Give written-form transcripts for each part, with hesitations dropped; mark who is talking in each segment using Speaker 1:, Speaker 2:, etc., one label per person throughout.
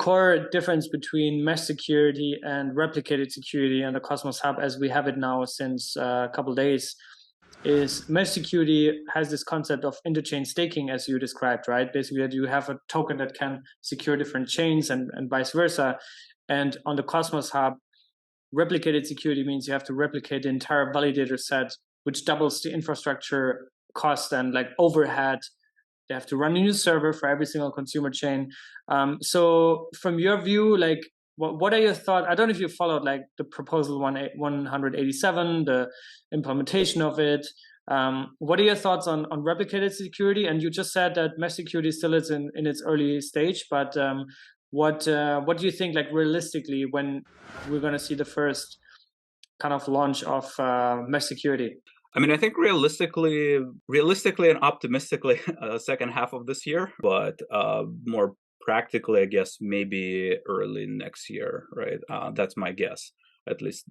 Speaker 1: core difference between mesh security and replicated security and the Cosmos Hub as we have it now since a couple of days is mesh security has this concept of interchain staking, as you described, right? Basically, that you have a token that can secure different chains and vice versa. And on the Cosmos Hub, replicated security means you have to replicate the entire validator set, which doubles the infrastructure cost and like overhead. They have to run a new server for every single consumer chain. So from your view, like, what are your thoughts? I don't know if you followed like the proposal 187, the implementation of it. What are your thoughts on replicated security? And you just said that mesh security still is in its early stage, but what do you think, like realistically, when we're going to see the first kind of launch of mesh security?
Speaker 2: I mean, I think realistically and optimistically, second half of this year, but more practically, I guess, maybe early next year, right? That's my guess, at least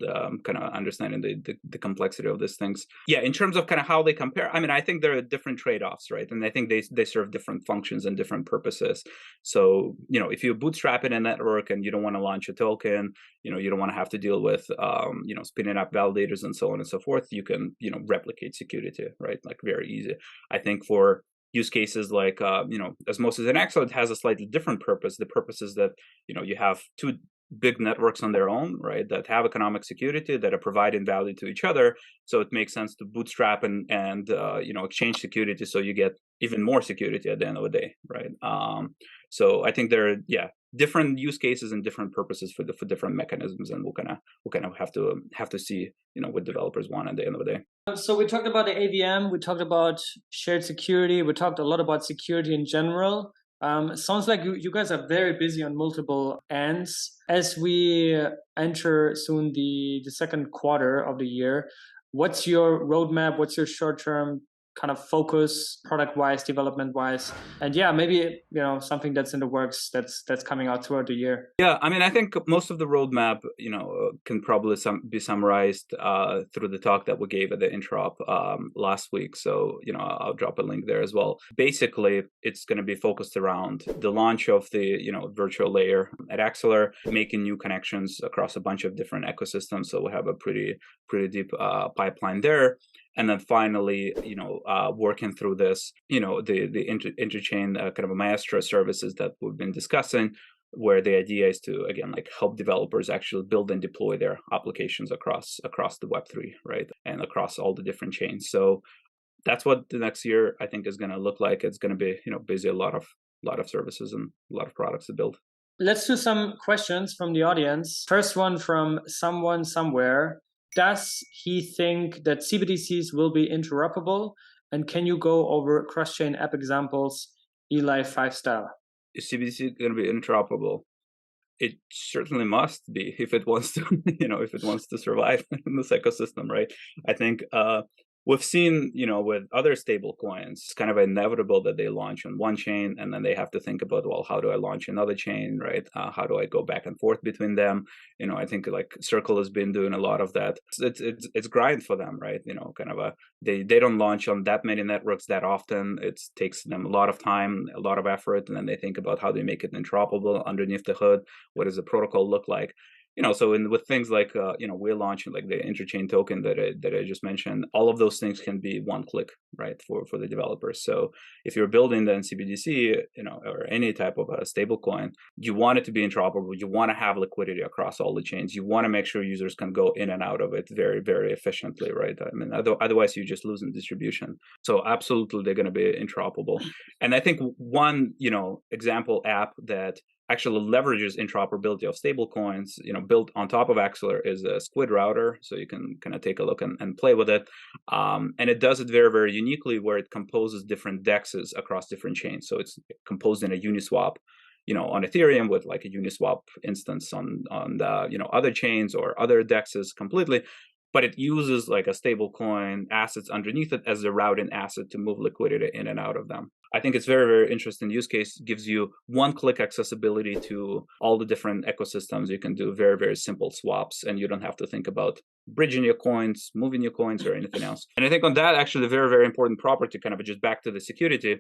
Speaker 2: kind of understanding the complexity of these things. Yeah, in terms of kind of how they compare, I mean, I think there are different trade-offs, right? And I think they serve different functions and different purposes. So, you know, if you bootstrap in a network and you don't want to launch a token, you know, you don't want to have to deal with, you know, spinning up validators and so on and so forth, you can, you know, replicate security, right? Like very easy. I think for use cases like, you know, Osmosis and Axelar, it has a slightly different purpose. The purpose is that, you know, you have two big networks on their own, right, that have economic security, that are providing value to each other. So it makes sense to bootstrap and you know, exchange security so you get even more security at the end of the day, right? So I think there are, yeah, different use cases and different purposes for different mechanisms, and we'll kind of have to see, you know, what developers want at the end of the day.
Speaker 1: So we talked about the AVM, we talked about shared security, we talked a lot about security in general. Sounds like you guys are very busy on multiple ends. As we enter soon the second quarter of the year, what's your roadmap? What's your short-term kind of focus, product-wise, development-wise? And yeah, maybe, you know, something that's in the works that's coming out throughout the year.
Speaker 2: Yeah, I mean, I think most of the roadmap, you know, can probably be summarized through the talk that we gave at the Interop last week. So, you know, I'll drop a link there as well. Basically, it's going to be focused around the launch of the, you know, virtual layer at Axelar, making new connections across a bunch of different ecosystems. So we have a pretty deep pipeline there. And then finally, you know, working through this, you know, the interchain kind of a maestro services that we've been discussing, where the idea is to, again, like help developers actually build and deploy their applications across the Web3, right, and across all the different chains. So that's what the next year I think is going to look like. It's going to be, you know, busy, a lot of services and a lot of products to build.
Speaker 1: Let's do some questions from the audience. First one from someone somewhere. Does he think that CBDCs will be interoperable? And can you go over cross-chain app examples, Eli 5 style?
Speaker 2: Is CBDC going to be interoperable? It certainly must be if it wants to, you know, if it wants to survive in this ecosystem, right? I think we've seen, you know, with other stable coins, it's kind of inevitable that they launch on one chain and then they have to think about, well, how do I launch another chain, right? How do I go back and forth between them? You know, I think like Circle has been doing a lot of that. It's grind for them, right? You know, kind of they don't launch on that many networks that often. It takes them a lot of time, a lot of effort, and then they think about how they make it interoperable underneath the hood. What does the protocol look like? You know, so with things like, you know, we're launching like the interchain token that I just mentioned, all of those things can be one click, right, for the developers. So if you're building the CBDC, you know, or any type of a stable coin, you want it to be interoperable. You want to have liquidity across all the chains. You want to make sure users can go in and out of it very, very efficiently, right? I mean, otherwise you just lose in distribution. So absolutely, they're going to be interoperable. And I think one, you know, example app that actually leverages interoperability of stablecoins, you know, built on top of Axelar is a Squid router. So you can kind of take a look and play with it. And it does it very, very uniquely, where it composes different dexes across different chains. So it's composed in a Uniswap, you know, on Ethereum with like a Uniswap instance on the, you know, other chains or other dexes completely. But it uses like a stable coin assets underneath it as a routing asset to move liquidity in and out of them. I think it's very, very interesting use case. Gives you one-click accessibility to all the different ecosystems. You can do very, very simple swaps, and you don't have to think about bridging your coins, moving your coins, or anything else. And I think on that, actually, a very, very important property, kind of just back to the security,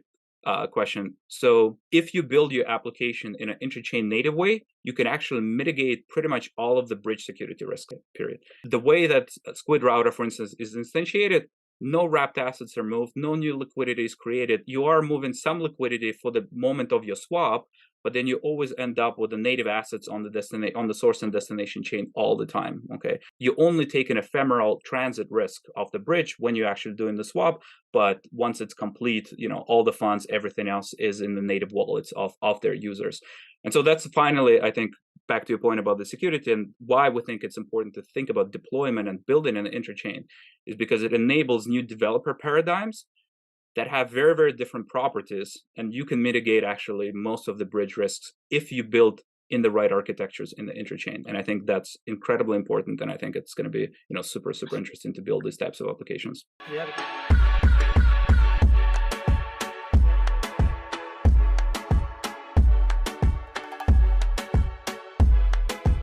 Speaker 2: question. So if you build your application in an interchain native way, you can actually mitigate pretty much all of the bridge security risk, period. The way that Squid Router, for instance, is instantiated, no wrapped assets are moved, no new liquidity is created. You are moving some liquidity for the moment of your swap, but then you always end up with the native assets on the source and destination chain all the time. Okay, you only take an ephemeral transit risk of the bridge when you're actually doing the swap, but once it's complete, all the funds, everything else is in the native wallets of their users. And so that's finally, I think, back to your point about the security and why we think it's important to think about deployment and building an interchain, is because it enables new developer paradigms that have very, very different properties, and you can mitigate actually most of the bridge risks if you build in the right architectures in the interchain. And I think that's incredibly important, and I think it's going to be super, super interesting to build these types of applications.
Speaker 1: Yeah.